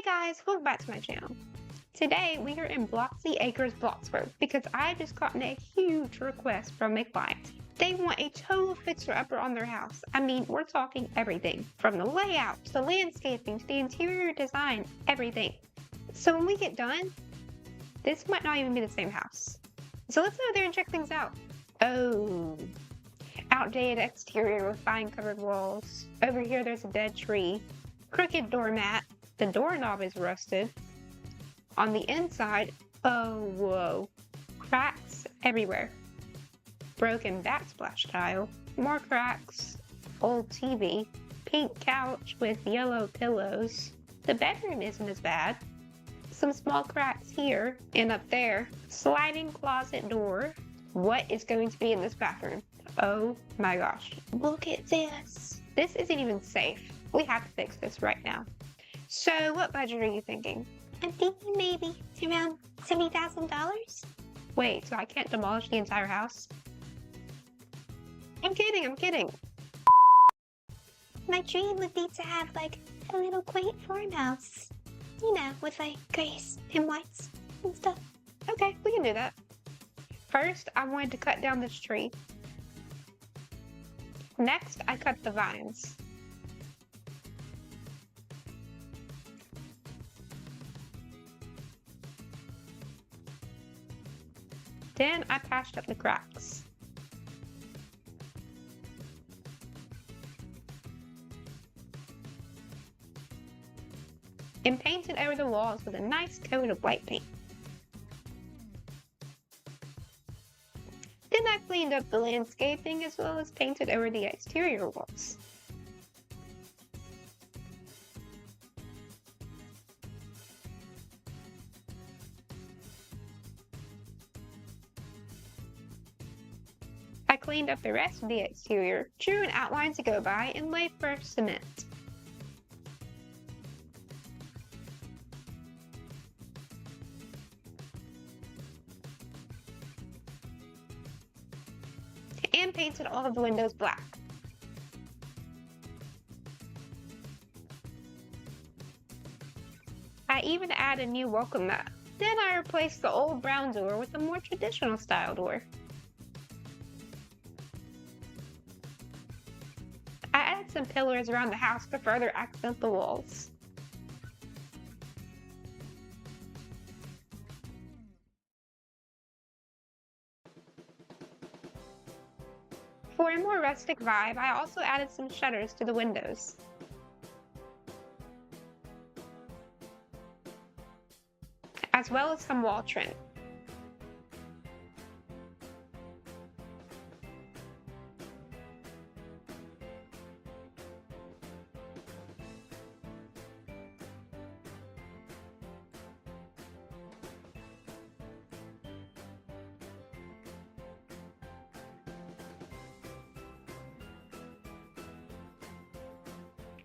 Guys, welcome back to my channel. Today we are in Bloxy Acres, Bloxburg because I just gotten a huge request from a client. They want a total fixer-upper on their house. I mean, we're talking everything from the layout to the landscaping to the interior design, everything. So when we get done, this might not even be the same house. So let's go there and check things out. Oh, outdated exterior with vine-covered walls. Over here there's a dead tree. Crooked doormat. The doorknob is rusted. On the inside, oh whoa, cracks everywhere. Broken backsplash tile, more cracks, old TV, pink couch with yellow pillows. The bedroom isn't as bad. Some small cracks here and up there. Sliding closet door. What is going to be in this bathroom? Oh my gosh, look at this. This isn't even safe. We have to fix this right now. So what budget are you thinking? I'm thinking maybe around $70,000. Wait, so I can't demolish the entire house? I'm kidding. My dream would be to have like a little quaint farmhouse. You know, with like grays and whites and stuff. Okay, we can do that. First, I wanted to cut down this tree. Next, I cut the vines. Then I patched up the cracks. And painted over the walls with a nice coat of white paint. Then I cleaned up the landscaping as well as painted over the exterior walls. I cleaned up the rest of the exterior, drew an outline to go by, and laid first cement. And painted all of the windows black. I even added a new welcome mat. Then I replaced the old brown door with a more traditional style door. I added some pillars around the house to further accent the walls. For a more rustic vibe, I also added some shutters to the windows. As well as some wall trim.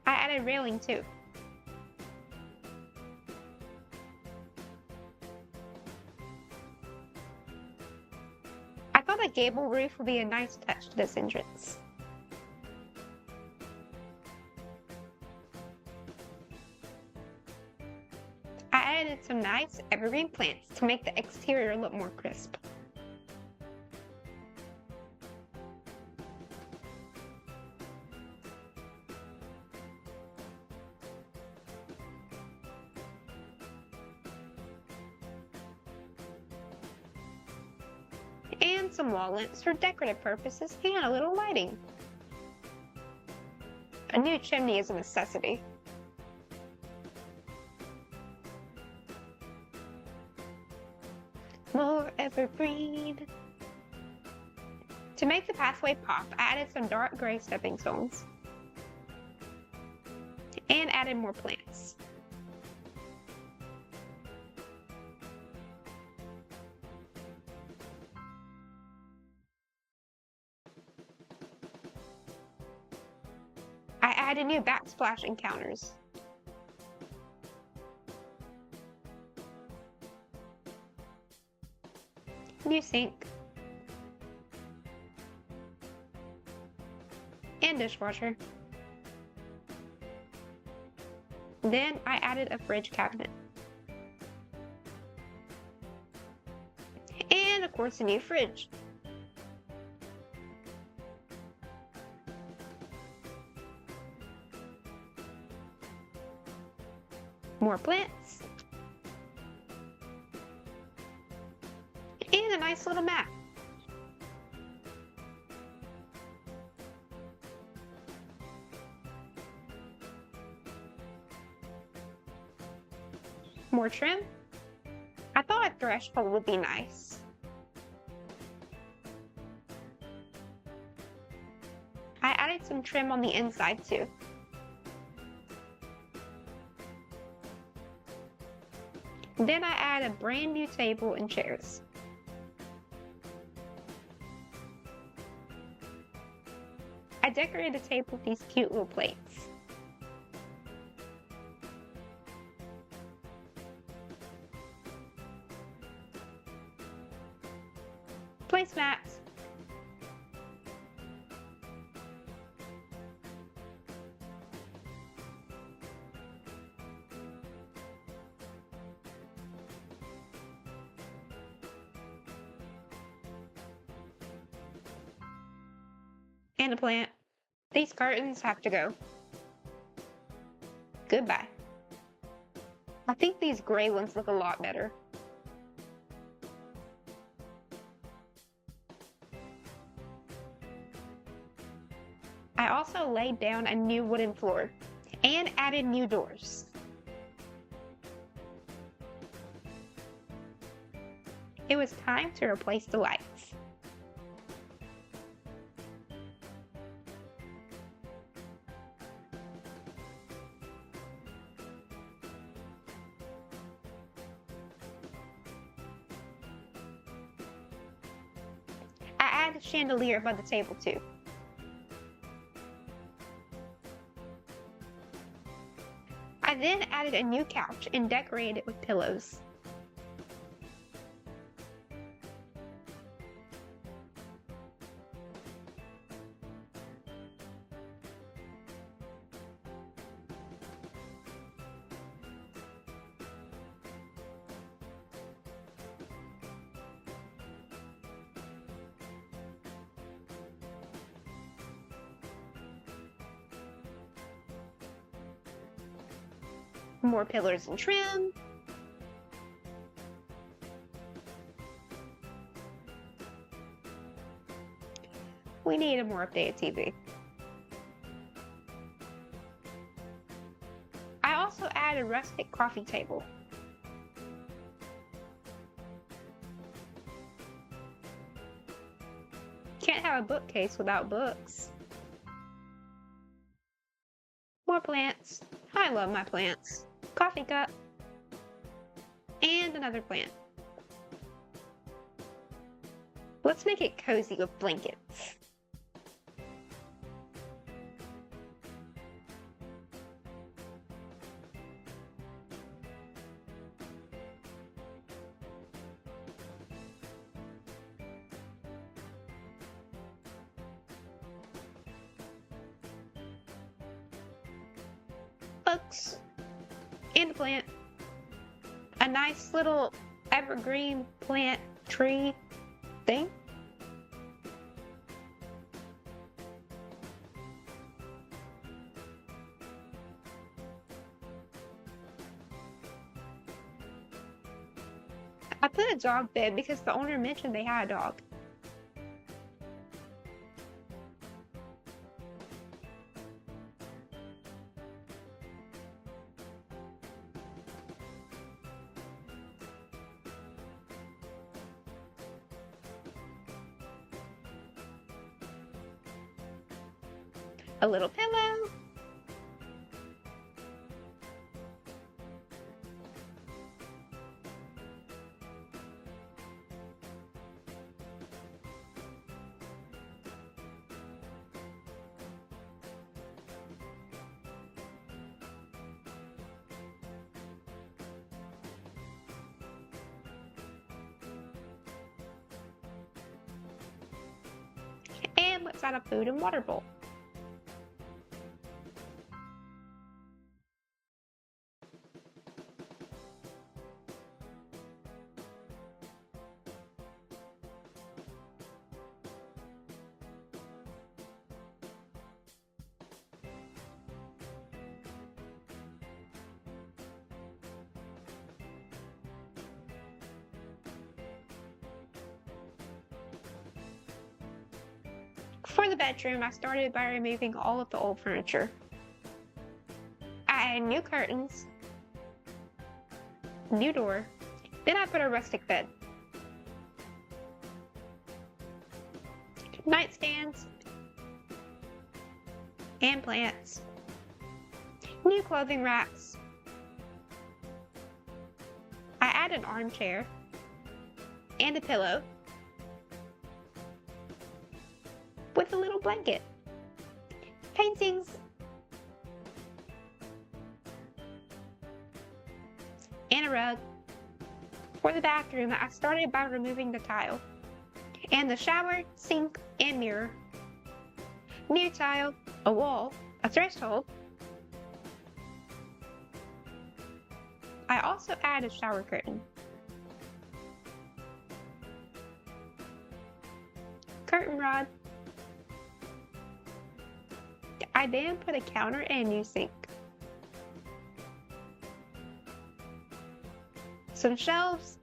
I added railing too. I thought a gable roof would be a nice touch to this entrance. I added some nice evergreen plants to make the exterior look more crisp. And some wall lamps for decorative purposes and a little lighting. A new chimney is a necessity. More evergreen. To make the pathway pop, I added some dark gray stepping stones. And added more plants. I added new backsplash encounters. New sink. And dishwasher. Then I added a fridge cabinet. And of course a new fridge. More plants. And a nice little mat. More trim. I thought a threshold would be nice. I added some trim on the inside too. Then I add a brand new table and chairs. I decorated the table with these cute little plates. Placemats. And a plant. These curtains have to go. Goodbye. I think these gray ones look a lot better. I also laid down a new wooden floor and added new doors. It was time to replace the lights. I added a chandelier above the table too. I then added a new couch and decorated it with pillows. More pillars and trim. We need a more updated TV. I also added a rustic coffee table. Can't have a bookcase without books. More plants. I love my plants. Coffee cup. And another plant. Let's make it cozy with blankets. Books. And a plant. A nice little evergreen plant tree thing. I put a dog bed because the owner mentioned they had a dog. A little pillow. And let's add a food and water bowl. For the bedroom, I started by removing all of the old furniture. I added new curtains, new door, then I put a rustic bed, nightstands, and plants, new clothing racks. I added an armchair and a pillow with a little blanket, paintings, and a rug. For the bathroom, I started by removing the tile and the shower, sink, and mirror. New tile, a wall, a threshold. I also added a shower curtain. Curtain rod. I then put a counter and a new sink. Some shelves.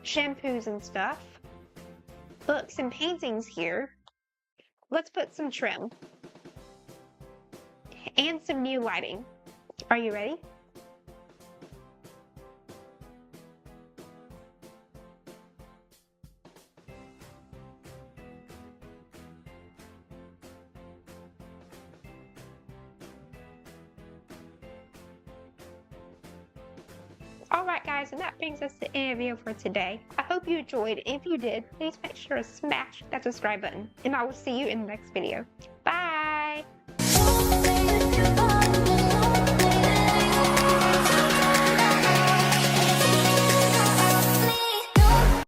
Shampoos and stuff. Books and paintings here. Let's put some trim. And some new lighting. Are you ready? Alright guys, and that brings us to the end of the video for today. I hope you enjoyed. If you did, please make sure to smash that subscribe button. And I will see you in the next video. Bye!